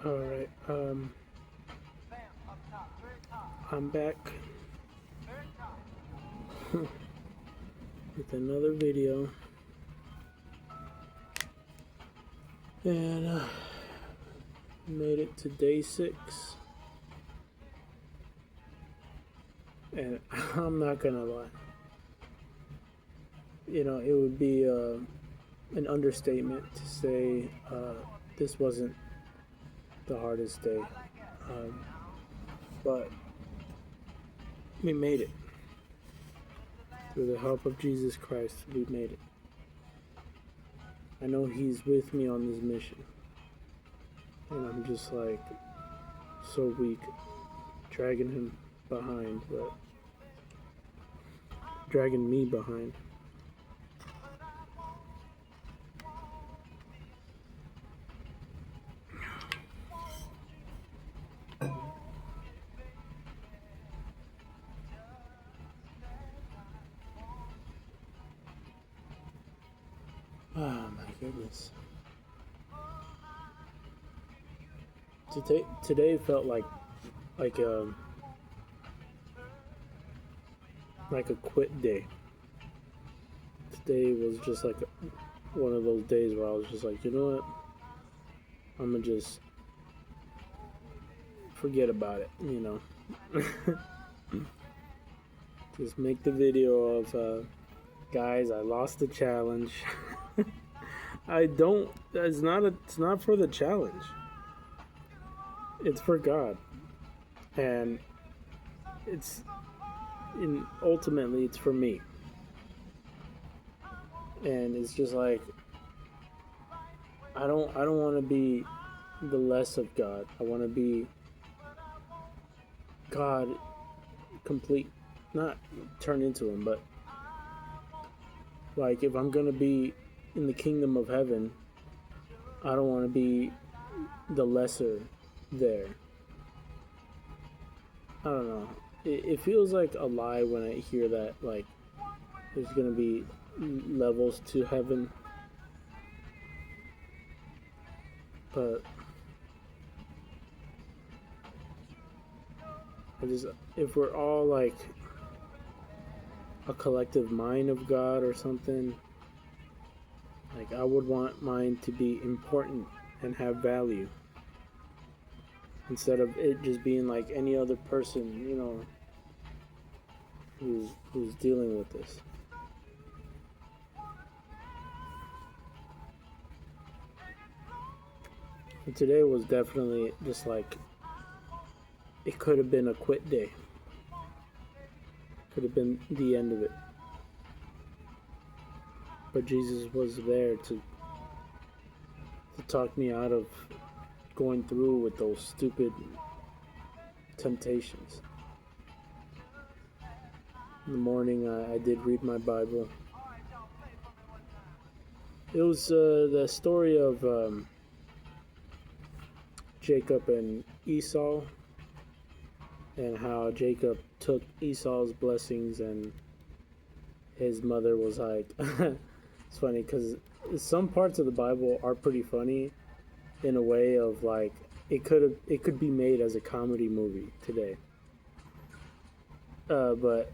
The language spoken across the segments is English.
All right. I'm back with another video, and made it to day 6. And I'm not gonna lie. You know, it would be an understatement to say this wasn't the hardest day, but we made it. Through the help of Jesus Christ, we made it. I know He's with me on this mission, and I'm just like so weak, dragging Him behind, but dragging me behind. Oh my goodness. Today felt like a quit day. Today was just like one of those days where I was just like, you know what? I'm gonna just forget about it, you know. Just make the video of guys, I lost the challenge. It's not for the challenge. It's for God. And ultimately it's for me. And it's just like I don't want to be the less of God. I want to be God complete, not turn into Him, but like if I'm gonna be in the kingdom of heaven, I don't want to be the lesser there. I don't know. It feels like a lie when I hear that, like there's gonna be levels to heaven, but if we're all like a collective mind of God or something, like I would want mine to be important and have value instead of it just being like any other person, you know, who's dealing with this. And today was definitely just like it could have been a quit day. Could have been the end of it. But Jesus was there to talk me out of going through with those stupid temptations. In the morning, I did read my Bible. It was the story of Jacob and Esau, and how Jacob took Esau's blessings, and his mother was like, it's funny because some parts of the Bible are pretty funny in a way of like it could be made as a comedy movie today. But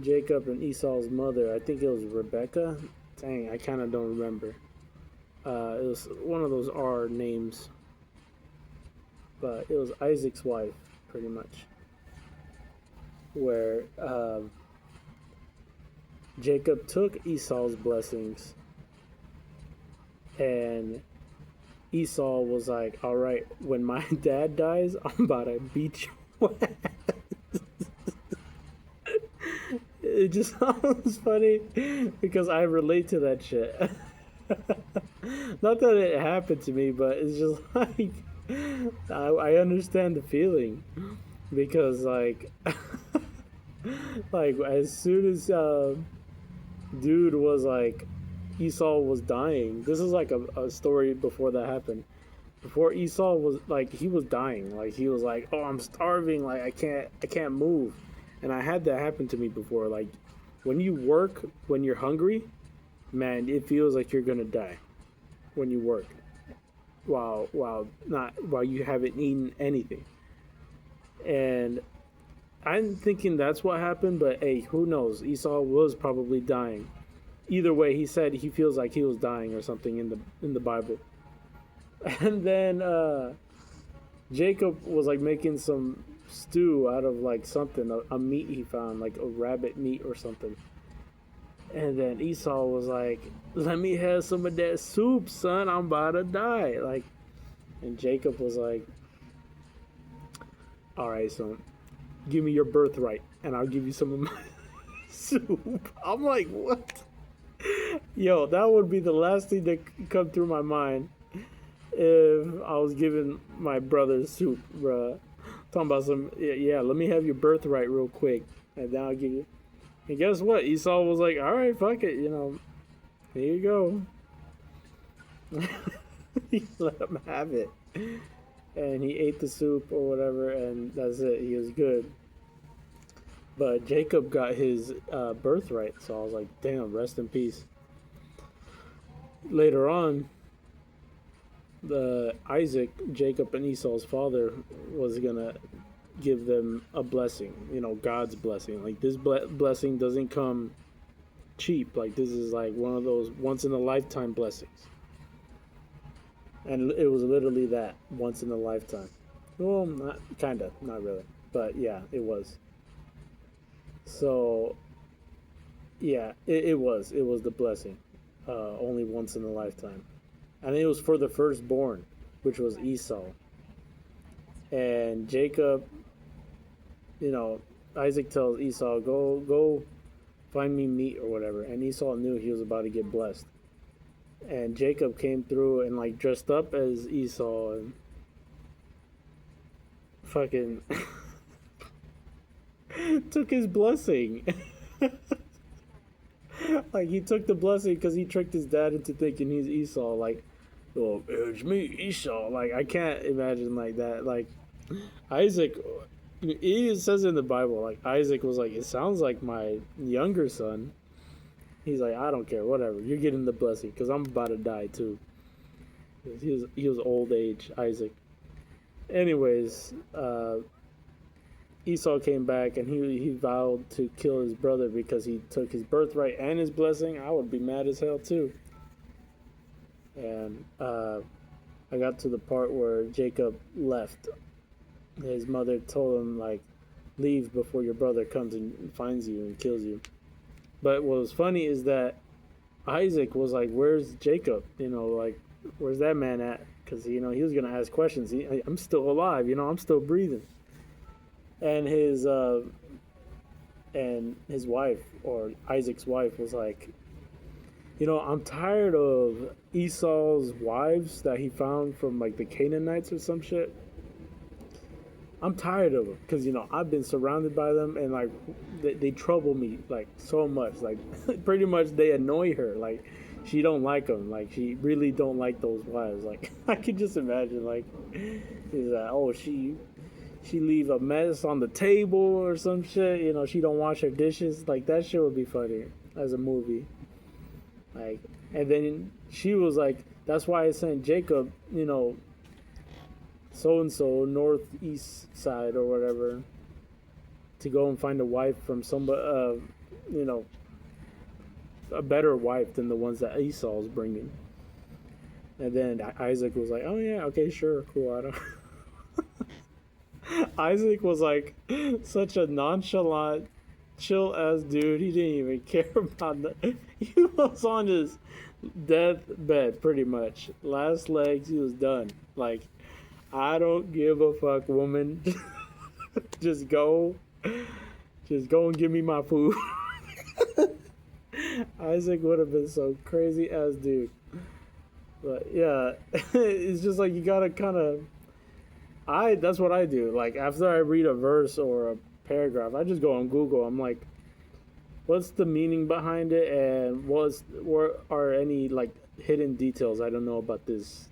Jacob and Esau's mother, I think it was Rebecca. Dang, I kind of don't remember. It was one of those R names, but it was Isaac's wife, pretty much. Where Jacob took Esau's blessings, and Esau was like, all right, when my dad dies, I'm about to beat you. It just sounds funny because I relate to that shit. Not that it happened to me, but it's just like I understand the feeling, because like like as soon as dude was like Esau was dying. This is like a story before that happened. Before Esau was like he was dying. Like he was like, "Oh, I'm starving. Like I can't move." And I had that happen to me before. Like when you work when you're hungry, man, it feels like you're gonna die when you work. while you haven't eaten anything. And I'm thinking that's what happened, but hey, who knows? Esau was probably dying. Either way, he said he feels like he was dying or something in the Bible. And then Jacob was like making some stew out of like something, a meat he found, like a rabbit meat or something. And then Esau was like, "Let me have some of that soup, son. I'm about to die." Like, and Jacob was like, "All right, son, give me your birthright, and I'll give you some of my soup." I'm like, "What?" Yo, that would be the last thing that come through my mind if I was giving my brother soup, bruh. Talking about some, yeah, let me have your birthright real quick, and then I'll give you. And guess what? Esau was like, all right, fuck it, here you go. He let him have it. And he ate the soup or whatever, and that's it. He was good. But Jacob got his birthright, so I was like, damn, rest in peace. Later on, Isaac, Jacob and Esau's father, was gonna give them a blessing, God's blessing. Like this blessing doesn't come cheap. Like this is like one of those once in a lifetime blessings. And it was literally that, once in a lifetime. Well, not kinda, not really. But yeah, it was. So yeah, it was. It was the blessing. Only once in a lifetime. And it was for the firstborn, which was Esau. And Jacob, Isaac tells Esau, go find me meat or whatever. And Esau knew he was about to get blessed. And Jacob came through and like dressed up as Esau and fucking took his blessing. Like he took the blessing because he tricked his dad into thinking he's Esau. Like, well, it's me, Esau. Like I can't imagine like that. Like Isaac, it says in the Bible, like Isaac was like, it sounds like my younger son. He's like, I don't care, whatever. You're getting the blessing because I'm about to die too. He was old age, Isaac. Anyways, Esau came back and he vowed to kill his brother because he took his birthright and his blessing. I would be mad as hell too. And I got to the part where Jacob left. His mother told him like, leave before your brother comes and finds you and kills you. But what was funny is that Isaac was like, where's Jacob? Like, where's that man at? Because, he was going to ask questions. I'm still alive, I'm still breathing. And his wife, or Isaac's wife, was like, I'm tired of Esau's wives that he found from, like, the Canaanites or some shit. I'm tired of them because I've been surrounded by them and like they trouble me like so much. Like pretty much they annoy her. Like she don't like them. Like she really don't like those wives. Like I could just imagine like is that she leave a mess on the table or some shit. She don't wash her dishes. Like that shit would be funny as a movie. Like and then she was like, that's why I sent Jacob. So and so northeast side or whatever to go and find a wife from somebody, a better wife than the ones that Esau's bringing. And then Isaac was like, oh yeah, okay, sure, cool. I don't. Isaac was like such a nonchalant, chill ass dude. He didn't even care about that. He was on his deathbed pretty much. Last legs, he was done. Like, I don't give a fuck, woman. just go and give me my food. Isaac would have been so crazy ass dude. But yeah, it's just like you gotta kind of. That's what I do. Like after I read a verse or a paragraph, I just go on Google. I'm like, what's the meaning behind it, and what are any like hidden details I don't know about this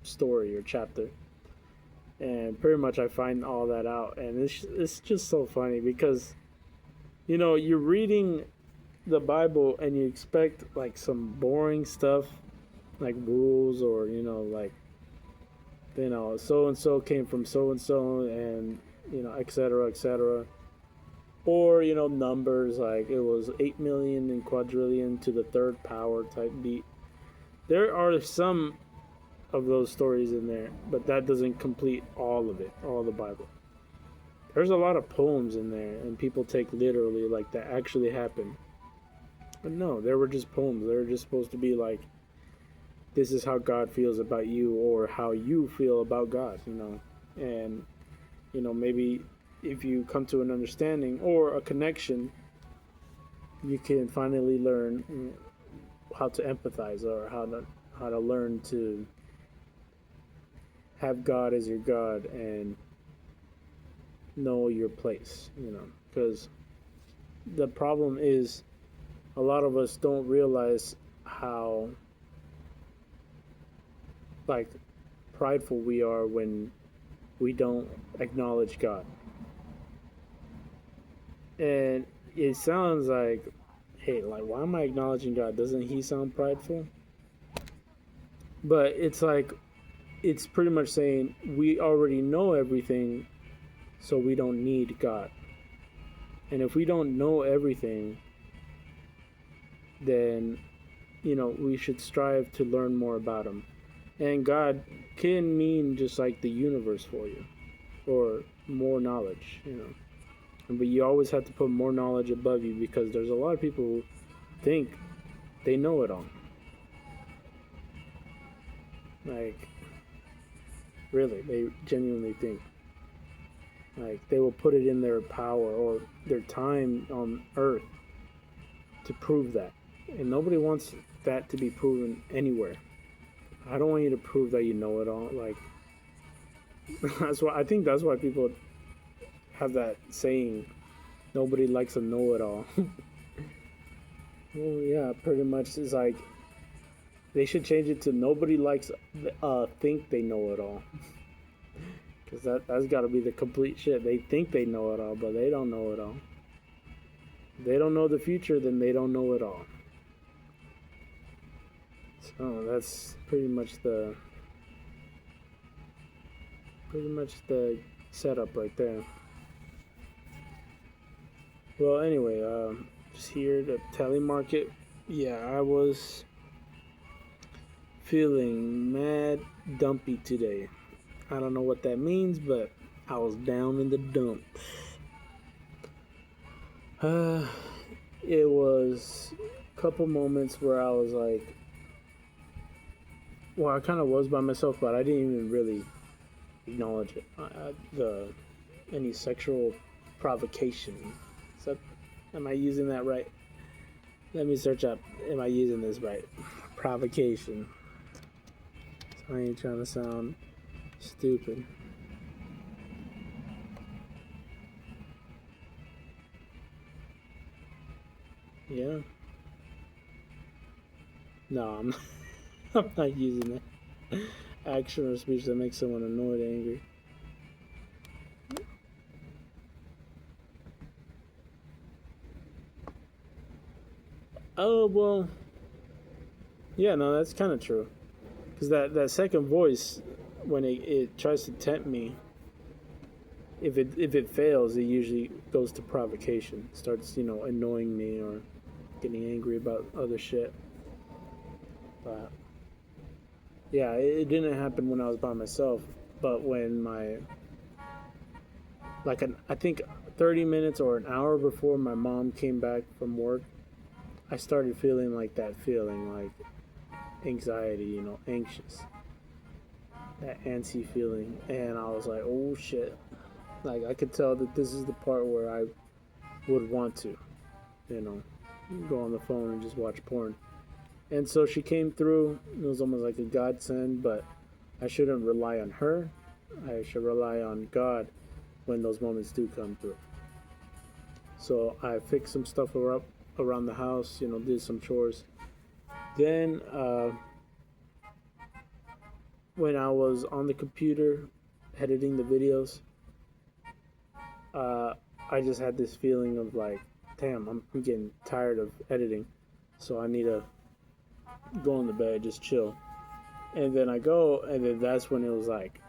story or chapter. And pretty much I find all that out, and it's just so funny because you're reading the Bible and you expect like some boring stuff like rules or like You know, so and so came from so and so, and you know, etc., etc. Or you know, numbers like it was 8 million and quadrillion to the third power type beat. There are some of those stories in there, but that doesn't complete all of it, all the Bible. There's a lot of poems in there, and people take literally like that actually happened. But no, they were just poems. They were just supposed to be like, this is how God feels about you, or how you feel about God, you know. And, you know, maybe if you come to an understanding or a connection, you can finally learn how to empathize, or how to learn to have God as your God and know your place, you know. Because the problem is a lot of us don't realize how like prideful we are when we don't acknowledge God. And it sounds like, hey, like, why am I acknowledging God? Doesn't he sound prideful? But it's like, it's pretty much saying we already know everything, so we don't need God. And if we don't know everything, then, you know, we should strive to learn more about him. And God can mean just like the universe for you, or more knowledge, you know. But you always have to put more knowledge above you, because there's a lot of people who think they know it all. Like, really, they genuinely think. Like, they will put it in their power or their time on earth to prove that. And nobody wants that to be proven anywhere. I don't want you to prove that you know it all. Like, that's why I think that's why people have that saying, nobody likes a know it all. Well, yeah, pretty much it's like they should change it to nobody likes think they know it all. Because that's got to be the complete shit. They think they know it all, but they don't know it all. If they don't know the future, then they don't know it all. So that's pretty much the setup right there. Well, anyway, just here at Telemarket. Yeah, I was feeling mad dumpy today. I don't know what that means, but I was down in the dumps. It was a couple moments where I was like, well, I kind of was by myself, but I didn't even really acknowledge it. Any sexual provocation. So, am I using that right? Let me search up. Am I using this right? Provocation. So I ain't trying to sound stupid. Yeah. No, I'm not, I'm not using that. Action or speech that makes someone annoyed, angry. Oh, well. Yeah, no, that's kind of true. Because that second voice, when it tries to tempt me, if it fails, it usually goes to provocation. Starts, you know, annoying me or getting angry about other shit. But yeah, it didn't happen when I was by myself, but when I think 30 minutes or an hour before my mom came back from work, I started feeling like that feeling, like anxiety, you know, anxious. That antsy feeling. And I was like, oh shit. Like, I could tell that this is the part where I would want to, you know, go on the phone and just watch porn. And so she came through. It was almost like a godsend, but I shouldn't rely on her. I should rely on God when those moments do come through. So I fixed some stuff around the house, you know, did some chores. Then, when I was on the computer editing the videos, uh, I just had this feeling of like, damn, I'm getting tired of editing. So I need to go on the bed, just chill. And then I go, and then that's when it was like,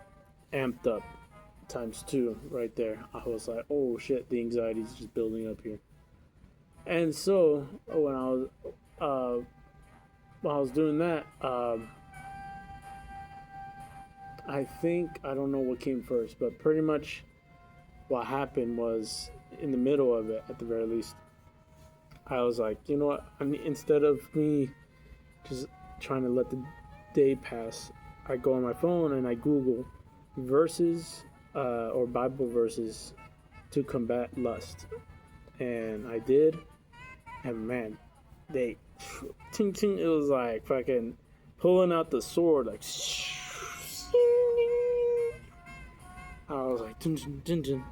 amped up times two right there. I was like, oh shit, the anxiety is just building up here. And so uh, when I was doing that, I think I don't know what came first, but pretty much what happened was in the middle of it, at the very least, I was like, you know what? I mean, instead of me just trying to let the day pass, I go on my phone and I Google verses or Bible verses to combat lust, and I did, and man, they ting ting. It was like fucking pulling out the sword, like. I was like, dun, dun, dun, dun.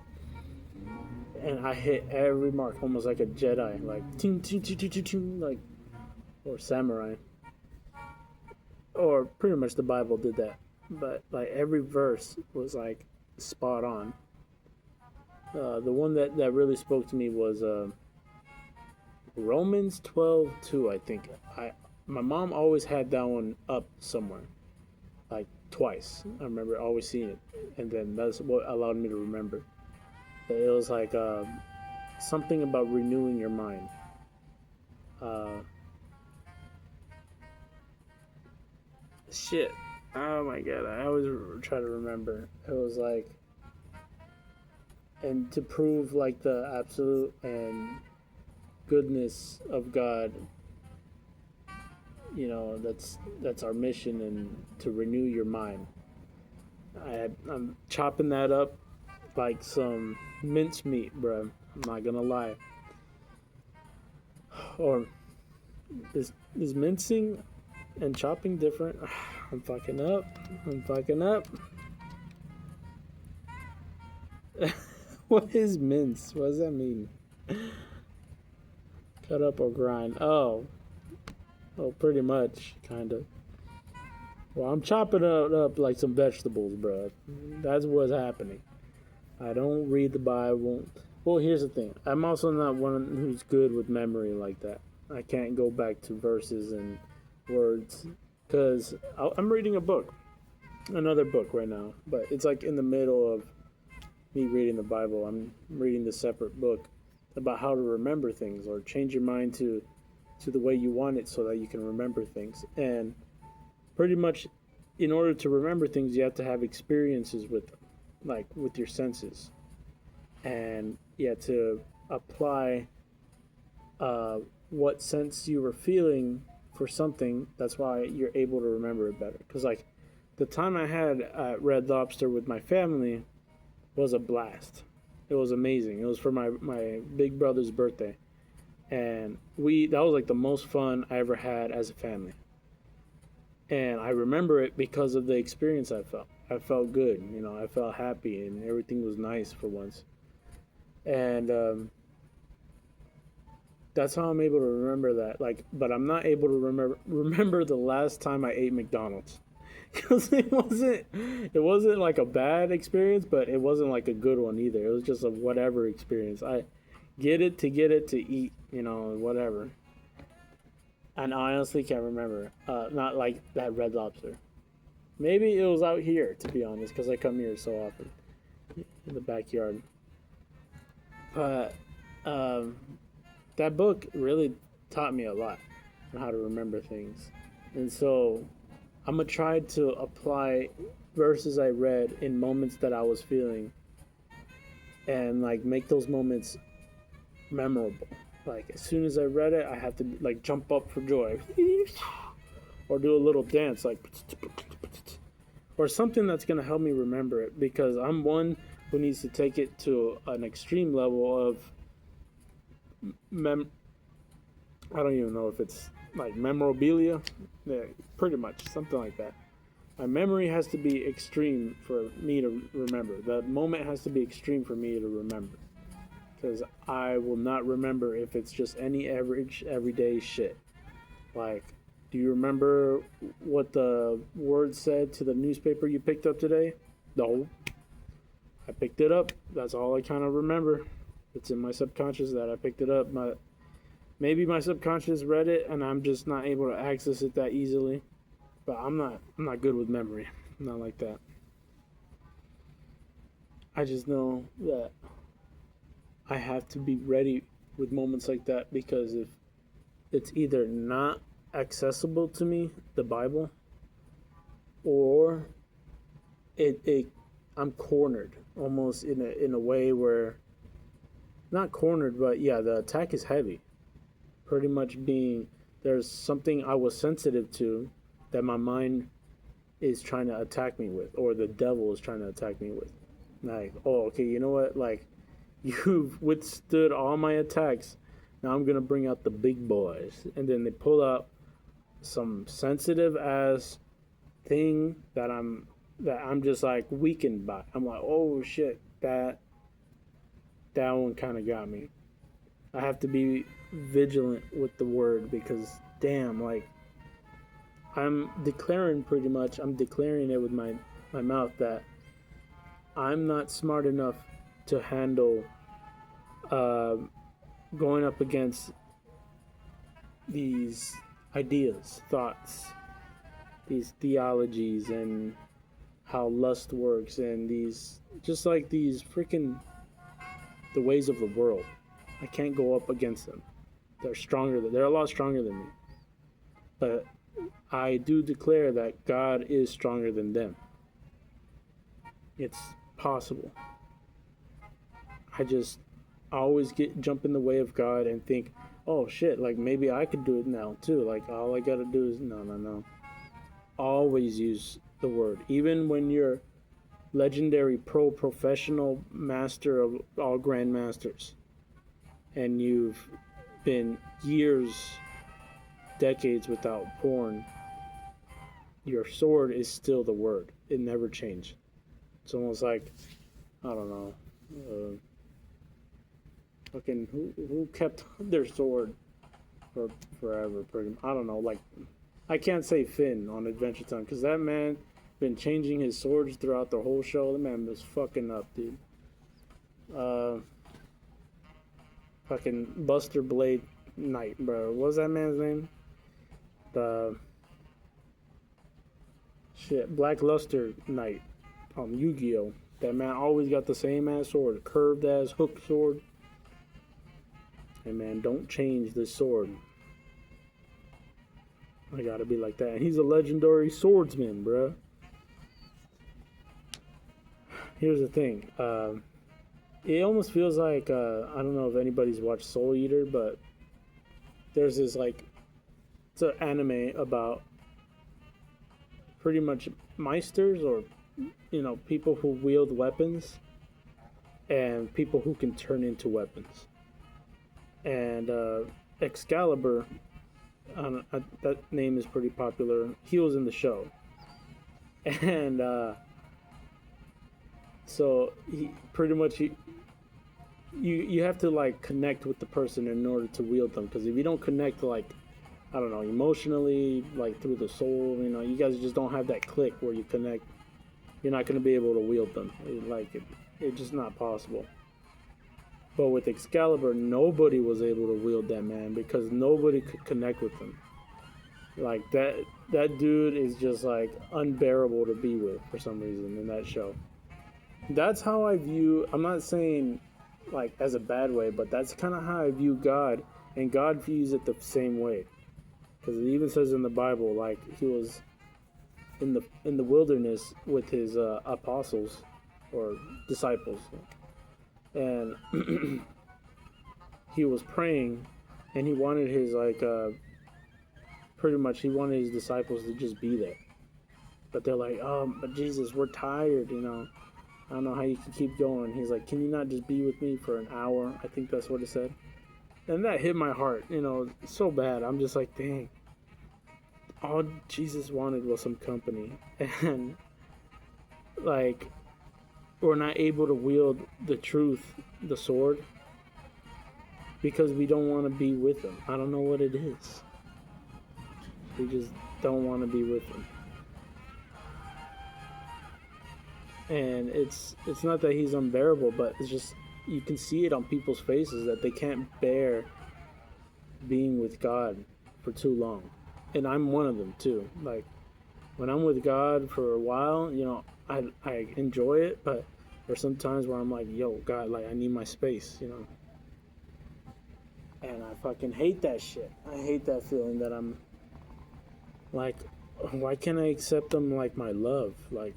And I hit every mark, almost like a Jedi, like ting, ting, ting, ting, ting, ting, like, or samurai, or pretty much the Bible did that. But like every verse was like spot on. The one that really spoke to me was Romans 12:2. I think my mom always had that one up somewhere, like twice. I remember always seeing it, and then that's what allowed me to remember. It was like something about renewing your mind. Uh, shit. Oh my god, I always try to remember. It was like, and to prove like the absolute and goodness of God, that's our mission, and to renew your mind. I'm chopping that up like some mincemeat, bro. I'm not gonna lie. Or is mincing and chopping different? I'm fucking up. I'm fucking up. What is mince? What does that mean? Cut up or grind? Oh, pretty much, kind of. Well, I'm chopping it up like some vegetables, bro. That's what's happening. I don't read the Bible. Well, here's the thing. I'm also not one who's good with memory like that. I can't go back to verses and words because I'm reading a book, another book right now, but it's like in the middle of me reading the Bible. I'm reading this separate book about how to remember things or change your mind to the way you want it so that you can remember things. And pretty much in order to remember things, you have to have experiences with them, like with your senses. And yeah, to apply what sense you were feeling for something, that's why you're able to remember it better. Because like the time I had at Red Lobster with my family was a blast. It was amazing. It was for my big brother's birthday, and that was like the most fun I ever had as a family. And I remember it because of the experience I felt. I felt good, I felt happy, and everything was nice for once. And that's how I'm able to remember that. Like, but I'm not able to remember the last time I ate McDonald's, because it wasn't like a bad experience, but it wasn't like a good one either. It was just a whatever experience. I get it to eat, whatever. And I honestly can't remember. Not like that Red Lobster. Maybe it was out here, to be honest, because I come here so often in the backyard. But that book really taught me a lot on how to remember things. And so I'm going to try to apply verses I read in moments that I was feeling and like make those moments memorable. Like as soon as I read it, I have to like jump up for joy or do a little dance like or something that's going to help me remember it, because I'm one who needs to take it to an extreme level of I don't even know if it's like memorabilia. Yeah, pretty much something like that. My memory has to be extreme for me to remember. The moment has to be extreme for me to remember, because I will not remember if it's just any average everyday shit. Like, do you remember what the word said to the newspaper you picked up today? No. I picked it up. That's all I kind of remember. It's in my subconscious that I picked it up. Maybe my subconscious read it and I'm just not able to access it that easily. But I'm not good with memory. I'm not like that. I just know that I have to be ready with moments like that, because if it's either not accessible to me, the Bible, or it I'm cornered almost in a way where, not cornered, but yeah, the attack is heavy. Pretty much being, there's something I was sensitive to that my mind is trying to attack me with, or the devil is trying to attack me with. Like, oh, okay, you know what? Like, you've withstood all my attacks. Now I'm gonna bring out the big boys, and then they pull out some sensitive ass thing that I'm just like weakened by. I'm like, oh shit, that one kind of got me. I have to be vigilant with the word, because damn, like, I'm declaring pretty much, I'm declaring it with my mouth that I'm not smart enough to handle uh, going up against these ideas, thoughts, these theologies, and how lust works, and these, just like these freaking, the ways of the world. I can't go up against them. They're a lot stronger than me. But I do declare that God is stronger than them. It's possible. I just always jump in the way of God and think, oh shit, like maybe I could do it now too. Like all I gotta do is no. Always use the word. Even when you're legendary professional master of all grandmasters, and you've been years, decades without porn, your sword is still the word. It never changed. It's almost like, I don't know, fucking who kept their sword for forever? I don't know. Like, I can't say Finn on Adventure Time, because that man been changing his swords throughout the whole show. The man was fucking up, dude. Fucking Buster Blade Knight, bro. What was that man's name? The shit, Black Luster Knight on Yu-Gi-Oh. That man always got the same ass sword, curved ass hook sword. Hey man, don't change this sword. I gotta be like that. And he's a legendary swordsman, bro. Here's the thing. It almost feels like, I don't know if anybody's watched Soul Eater, but there's this, like, it's an anime about pretty much meisters, or, you know, people who wield weapons, and people who can turn into weapons. And Excalibur, that name is pretty popular. He was in the show. And so he pretty much, you have to like connect with the person in order to wield them, because if you don't connect, like, I don't know, emotionally, like through the soul, you know, you guys just don't have that click where you connect, you're not going to be able to wield them. It's just not possible. But with Excalibur, nobody was able to wield that man, because nobody could connect with him. Like, that dude is just like unbearable to be with for some reason in that show. That's how I view, I'm not saying like as a bad way, but that's kind of how I view God, and God views it the same way, because it even says in the Bible, like, he was in the wilderness with his apostles or disciples, and he was praying, and he wanted his, like, pretty much he wanted his disciples to just be there, but they're like, oh, but Jesus, we're tired, you know, I don't know how you can keep going. He's like, can you not just be with me for an hour? I think that's what it said. And that hit my heart, you know, so bad. I'm just like, dang. All Jesus wanted was some company. And, like, we're not able to wield the truth, the sword, because we don't want to be with him. I don't know what it is. We just don't want to be with him. And it's not that he's unbearable, but it's just, you can see it on people's faces that they can't bear being with God for too long. And I'm one of them too. Like, when I'm with God for a while, you know, I enjoy it, but Or sometimes where I'm like, yo, God, like I need my space, you know. And I fucking hate that shit. I hate that feeling that I'm like, why can't I accept them like my love? Like,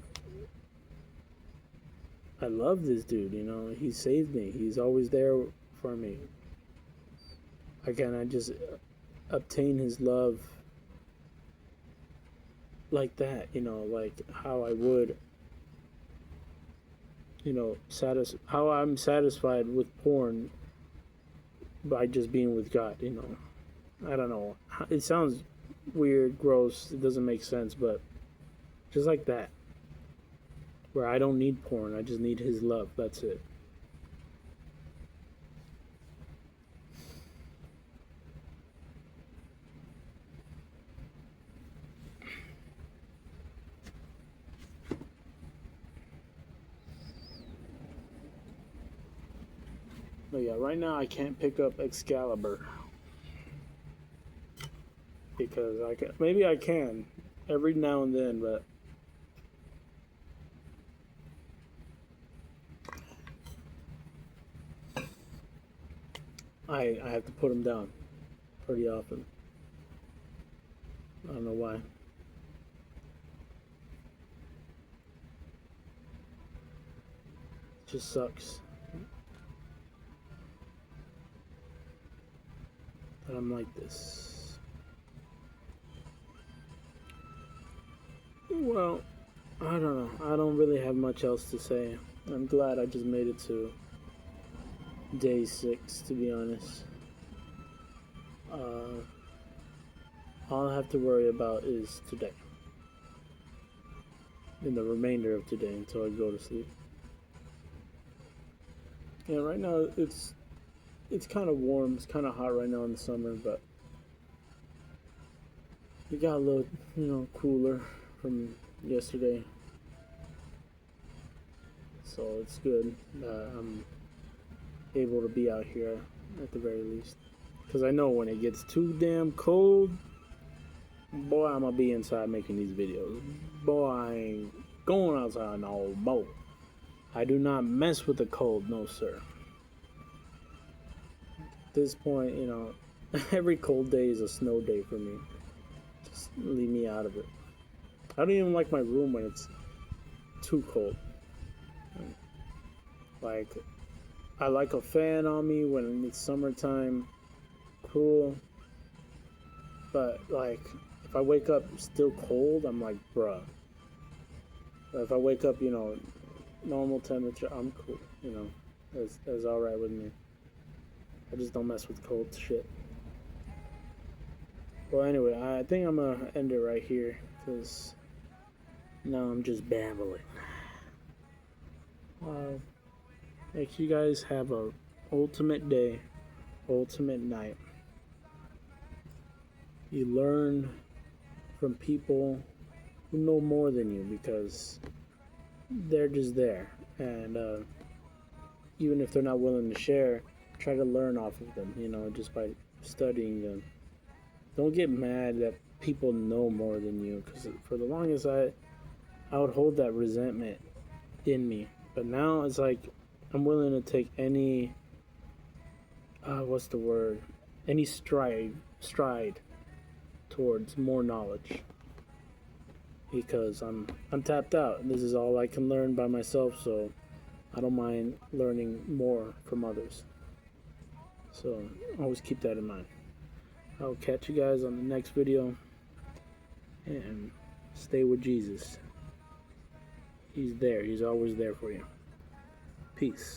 I love this dude, you know. He saved me. He's always there for me. Why can't I just obtain his love like that, you know, like how I would, you know, how I'm satisfied with porn by just being with God, you know. I don't know. It sounds weird, gross, it doesn't make sense, but just like that. Where I don't need porn, I just need his love. That's it. But yeah, right now I can't pick up Excalibur because I can. Maybe I can every now and then, but I have to put him down pretty often. I don't know why. It just sucks that I'm like this. Well, I don't know. I don't really have much else to say. I'm glad I just made it to day 6, to be honest. All I have to worry about is today. In the remainder of today until I go to sleep. Yeah, right now it's kind of warm. It's kind of hot right now in the summer, but it got a little, you know, cooler from yesterday. So it's good that I'm able to be out here at the very least. Because I know when it gets too damn cold, boy, I'm going to be inside making these videos. Boy, I ain't going outside no more. I do not mess with the cold, no sir. At this point, you know, every cold day is a snow day for me. Just leave me out of it. I don't even like my room when it's too cold. Like, I like a fan on me when it's summertime. Cool. But, like, if I wake up still cold, I'm like, bruh. But if I wake up, you know, normal temperature, I'm cool. You know, that's alright with me. I just don't mess with cold shit. Well, anyway, I think I'm gonna end it right here because now I'm just babbling. Make you guys have a ultimate day, ultimate night. You learn from people who know more than you because they're just there, and even if they're not willing to share, try to learn off of them. You know, just by studying them. Don't get mad that people know more than you, because for the longest I would hold that resentment in me, but now it's like I'm willing to take any what's the word, any stride towards more knowledge, because I'm tapped out. This is all I can learn by myself, so I don't mind learning more from others. So always keep that in mind. I'll catch you guys on the next video, and stay with Jesus. He's there. He's always there for you. Peace.